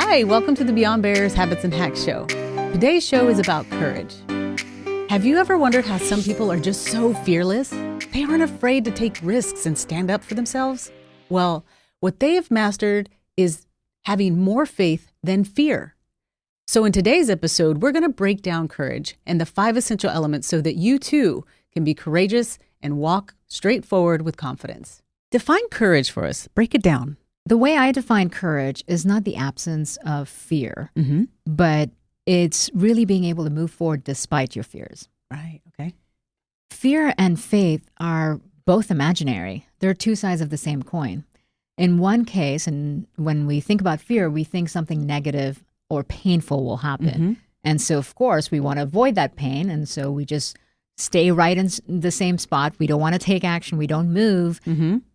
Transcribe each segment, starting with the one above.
Hi, welcome to the Beyond Barriers Habits and Hacks show. Today's show is about courage. Have you ever wondered how some people are just so fearless? They aren't afraid to take risks and stand up for themselves? Well, what they have mastered is having more faith than fear. So in today's episode, we're going to break down courage and the 5 essential elements so that you too can be courageous and walk straight forward with confidence. Define courage for us. Break it down. The way I define courage is not the absence of fear, but it's really being able to move forward despite your fears. Right. Okay. Fear and faith are both imaginary. They're two sides of the same coin. In one case, and when we think about fear, we think something negative or painful will happen. And so, of course, we want to avoid that pain. And so we just stay right in the same spot. We don't want to take action. We don't move.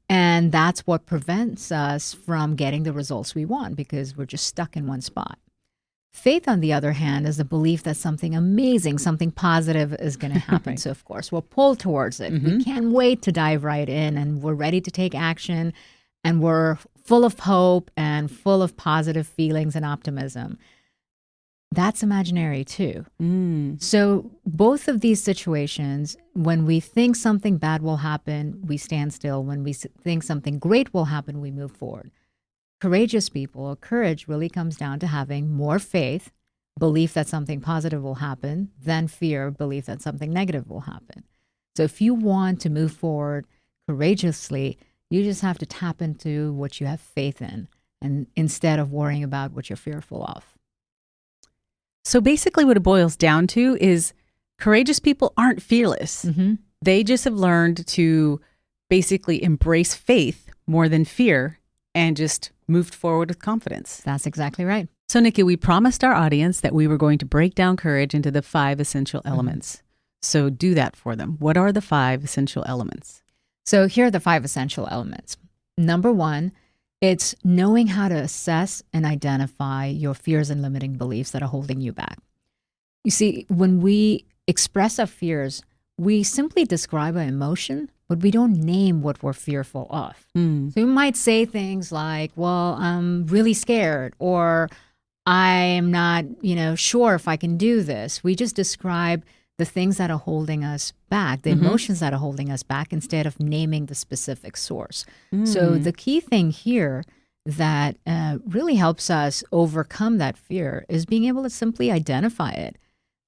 And that's what prevents us from getting the results we want because we're just stuck in one spot. Faith, on the other hand, is the belief that something amazing, something positive is going to happen. Right. So, of course, we'll pull towards it. We can't wait to dive right in, and we're ready to take action, and we're full of hope and full of positive feelings and optimism. That's imaginary too. So both of these situations, when we think something bad will happen, we stand still. When we think something great will happen, we move forward. Courageous people, or courage, really comes down to having more faith, belief that something positive will happen, than fear, belief that something negative will happen. So if you want to move forward courageously, you just have to tap into what you have faith in, and instead of worrying about what you're fearful of. So basically what it boils down to is courageous people aren't fearless. They just have learned to basically embrace faith more than fear and just moved forward with confidence. That's exactly right. So Nikki, we promised our audience that we were going to break down courage into the 5 essential elements. So do that for them. What are the 5 essential elements? So here are the 5 essential elements. Number 1, it's knowing how to assess and identify your fears and limiting beliefs that are holding you back. You see, when we express our fears, we simply describe our emotion, but we don't name what we're fearful of. So we might say things like, well, I'm really scared, or I'm not, sure if I can do this. We just describe the things that are holding us back, the emotions that are holding us back, instead of naming the specific source. So the key thing here that really helps us overcome that fear is being able to simply identify it.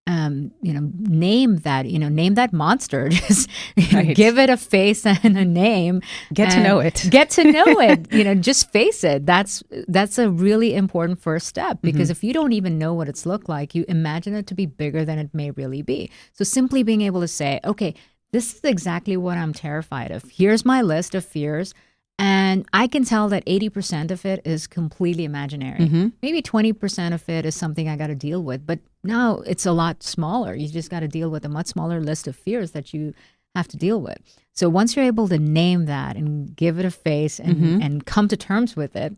Name that monster. Just give it a face and a name. Get to know it. Get to know it. Just face it. That's a really important first step, because if you don't even know what it's looked like, you imagine it to be bigger than it may really be. So simply being able to say, okay, this is exactly what I'm terrified of. Here's my list of fears. And I can tell that 80% of it is completely imaginary. Maybe 20% of it is something I got to deal with. But now it's a lot smaller. You just got to deal with a much smaller list of fears that you have to deal with. So once you're able to name that and give it a face and come to terms with it,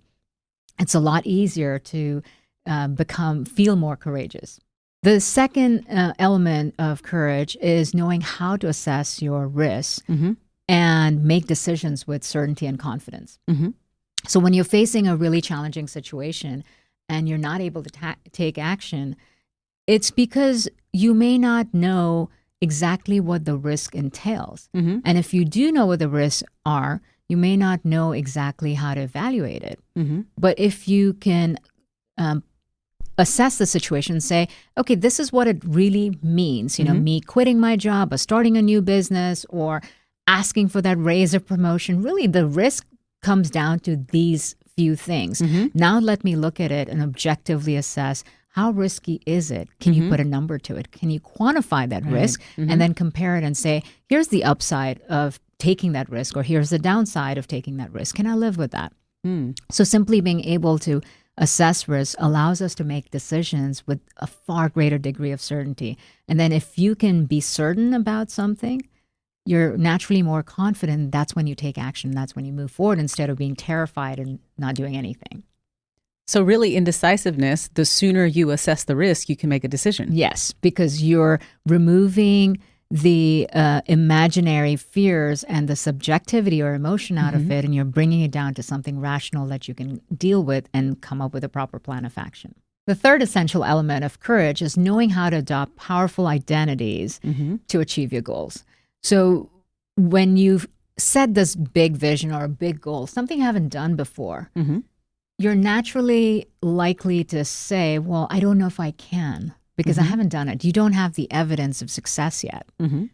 it's a lot easier to feel more courageous. The second element of courage is knowing how to assess your risks and make decisions with certainty and confidence. So when you're facing a really challenging situation and you're not able to take action, it's because you may not know exactly what the risk entails. And if you do know what the risks are, you may not know exactly how to evaluate it. But if you can assess the situation and say, okay, this is what it really means, me quitting my job or starting a new business or asking for that raise or promotion, really the risk comes down to these few things. Now let me look at it and objectively assess, how risky is it? Can you put a number to it? Can you quantify that risk and then compare it and say, here's the upside of taking that risk, or here's the downside of taking that risk. Can I live with that? So simply being able to assess risk allows us to make decisions with a far greater degree of certainty. And then if you can be certain about something, you're naturally more confident. That's when you take action. That's when you move forward instead of being terrified and not doing anything. So really, indecisiveness, the sooner you assess the risk, you can make a decision. Yes, because you're removing the imaginary fears and the subjectivity or emotion out of it, and you're bringing it down to something rational that you can deal with and come up with a proper plan of action. The third essential element of courage is knowing how to adopt powerful identities to achieve your goals. So when you've set this big vision or a big goal, something you haven't done before, you're naturally likely to say, well, I don't know if I can because I haven't done it. You don't have the evidence of success yet.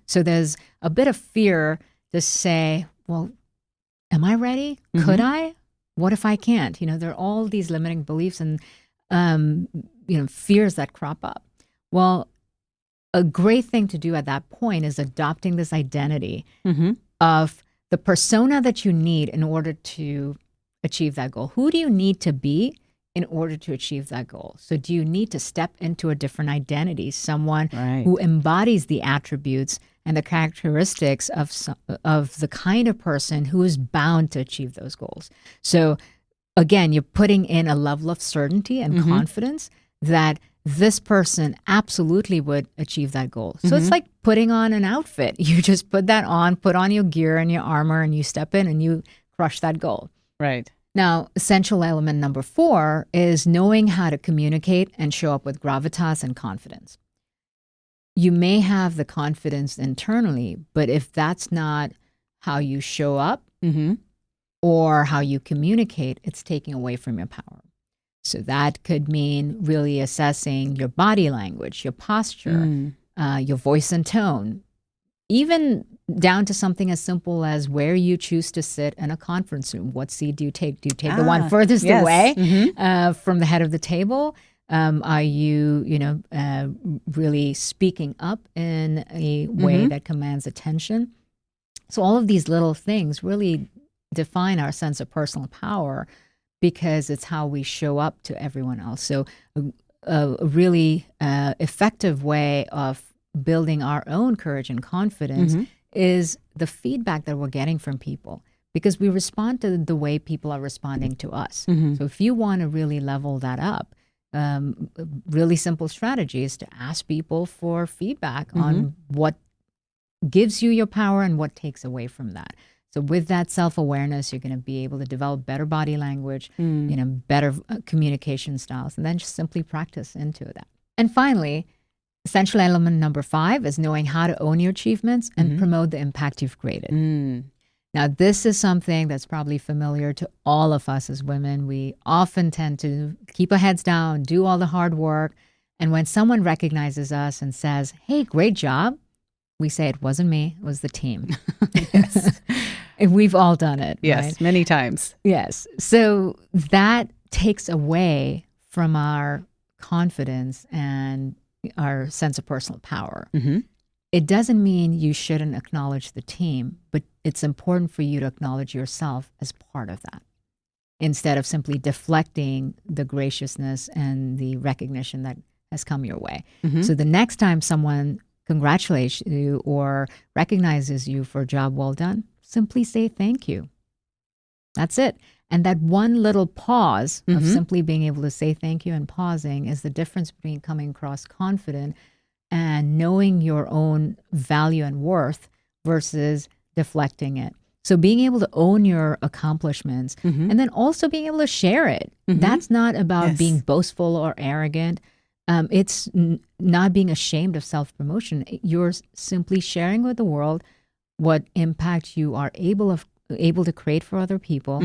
So there's a bit of fear to say, well, am I ready? Could I? What if I can't? There are all these limiting beliefs and fears that crop up. Well, a great thing to do at that point is adopting this identity of the persona that you need in order to achieve that goal. Who do you need to be in order to achieve that goal? So do you need to step into a different identity, someone who embodies the attributes and the characteristics of the kind of person who is bound to achieve those goals? So again, you're putting in a level of certainty and confidence that this person absolutely would achieve that goal. So it's like putting on an outfit. You just put that on, put on your gear and your armor, and you step in and you crush that goal. Right. Now, essential element number 4 is knowing how to communicate and show up with gravitas and confidence. You may have the confidence internally, but if that's not how you show up or how you communicate, it's taking away from your power. So that could mean really assessing your body language, your posture, your voice and tone, even down to something as simple as where you choose to sit in a conference room. What seat do you take? Do you take the one furthest away from the head of the table? Are you, really speaking up in a way that commands attention? So all of these little things really define our sense of personal power because it's how we show up to everyone else. So a really effective way of building our own courage and confidence is the feedback that we're getting from people, because we respond to the way people are responding to us. So if you want to really level that up, really simple strategy is to ask people for feedback on what gives you your power and what takes away from that. So with that self-awareness, you're going to be able to develop better body language, better communication styles, and then just simply practice into that. And finally, essential element number 5 is knowing how to own your achievements and promote the impact you've created. Now, this is something that's probably familiar to all of us as women. We often tend to keep our heads down, do all the hard work. And when someone recognizes us and says, hey, great job, we say it wasn't me, it was the team. Yes. And we've all done it. Yes, right? many times. Yes. So that takes away from our confidence and our sense of personal power. It doesn't mean you shouldn't acknowledge the team, but it's important for you to acknowledge yourself as part of that, instead of simply deflecting the graciousness and the recognition that has come your way. So the next time someone congratulates you or recognizes you for a job well done, simply say thank you. That's it. And that one little pause of simply being able to say thank you and pausing is the difference between coming across confident and knowing your own value and worth versus deflecting it. So being able to own your accomplishments and then also being able to share it. That's not about being boastful or arrogant. It's not being ashamed of self-promotion. You're simply sharing with the world what impact you are able to create for other people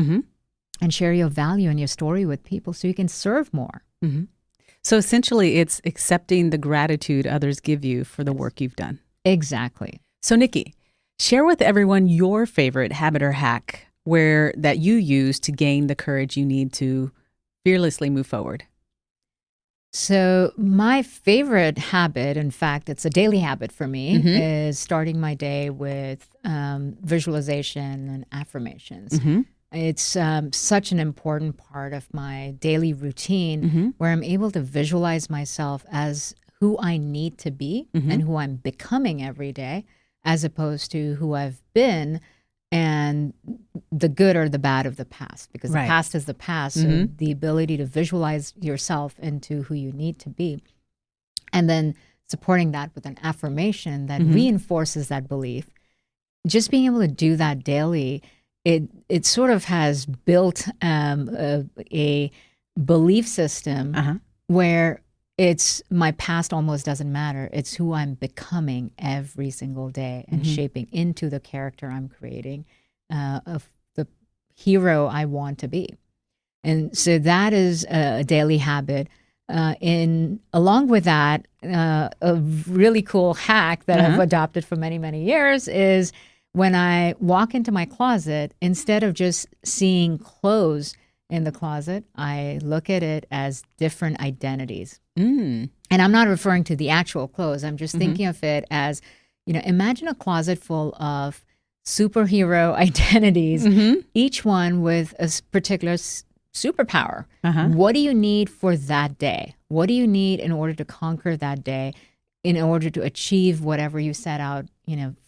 and share your value and your story with people so you can serve more. So essentially, it's accepting the gratitude others give you for the work you've done. Exactly. So Nikki, share with everyone your favorite habit or hack that you use to gain the courage you need to fearlessly move forward. So my favorite habit, in fact, it's a daily habit for me, is starting my day with visualization and affirmations. It's such an important part of my daily routine where I'm able to visualize myself as who I need to be and who I'm becoming every day, as opposed to who I've been and the good or the bad of the past, because the past is the past. So the ability to visualize yourself into who you need to be and then supporting that with an affirmation that reinforces that belief. Just being able to do that daily, it sort of has built a belief system where it's my past almost doesn't matter. It's who I'm becoming every single day and shaping into the character I'm creating of the hero I want to be. And so that is a daily habit. Along with that, a really cool hack that I've adopted for many, many years is when I walk into my closet, instead of just seeing clothes in the closet, I look at it as different identities. And I'm not referring to the actual clothes. I'm just thinking of it as, imagine a closet full of superhero identities, each one with a particular superpower. What do you need for that day? What do you need in order to conquer that day, in order to achieve whatever you set out,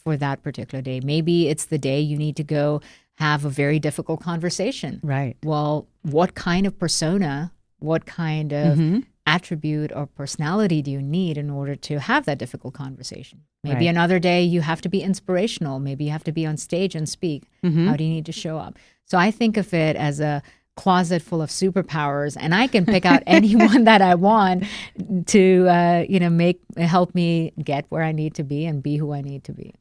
for that particular day? Maybe it's the day you need to go have a very difficult conversation. Right. Well, what kind of persona, what kind of attribute or personality do you need in order to have that difficult conversation? Maybe another day you have to be inspirational. Maybe you have to be on stage and speak. How do you need to show up? So I think of it as a closet full of superpowers, and I can pick out anyone that I want to, help me get where I need to be and be who I need to be.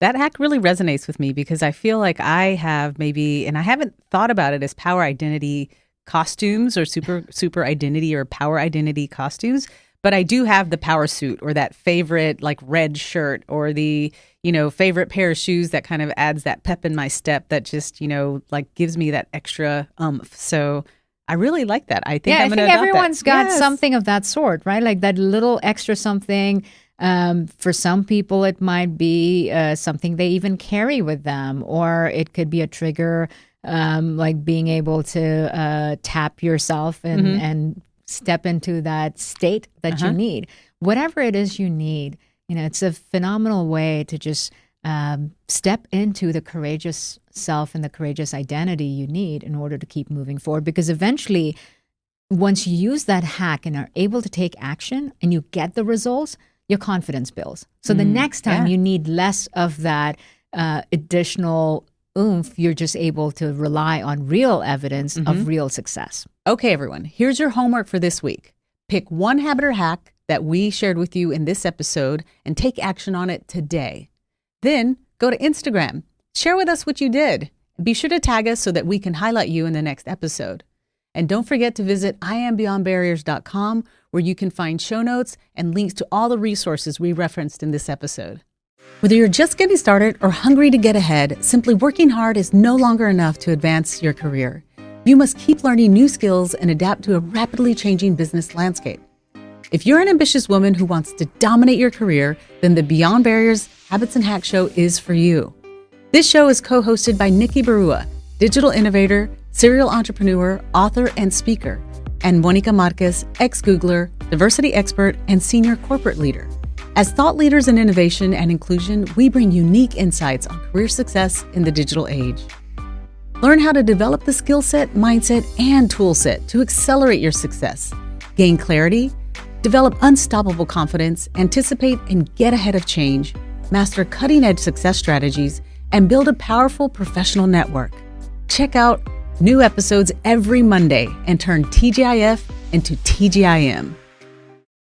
That hack really resonates with me because I feel like I have maybe, and I haven't thought about it as power identity costumes or super identity or power identity costumes, but I do have the power suit or that favorite like red shirt or the, favorite pair of shoes that kind of adds that pep in my step that just, like gives me that extra oomph. So I really like that. I think I'm going to adopt that. Everyone's got something of that sort, right? Like that little extra something. For some people, it might be something they even carry with them, or it could be a trigger, like being able to tap yourself and step into that state that you need. Whatever it is you need, it's a phenomenal way to just step into the courageous self and the courageous identity you need in order to keep moving forward. Because eventually, once you use that hack and are able to take action and you get the results, your confidence builds. So the next time you need less of that additional oomph, you're just able to rely on real evidence of real success. Okay, everyone, here's your homework for this week. Pick one habit or hack that we shared with you in this episode and take action on it today. Then go to Instagram, share with us what you did. Be sure to tag us so that we can highlight you in the next episode. And don't forget to visit IamBeyondBarriers.com, where you can find show notes and links to all the resources we referenced in this episode. Whether you're just getting started or hungry to get ahead, simply working hard is no longer enough to advance your career. You must keep learning new skills and adapt to a rapidly changing business landscape. If you're an ambitious woman who wants to dominate your career, then the Beyond Barriers Habits and Hacks Show is for you. This show is co-hosted by Nikki Barua, digital innovator, serial entrepreneur, author, and speaker, and Monica Marquez, ex-Googler, diversity expert, and senior corporate leader. As thought leaders in innovation and inclusion, we bring unique insights on career success in the digital age. Learn how to develop the skill set, mindset, and tool set to accelerate your success, gain clarity, develop unstoppable confidence, anticipate and get ahead of change, master cutting-edge success strategies, and build a powerful professional network. Check out new episodes every Monday and turn TGIF into TGIM.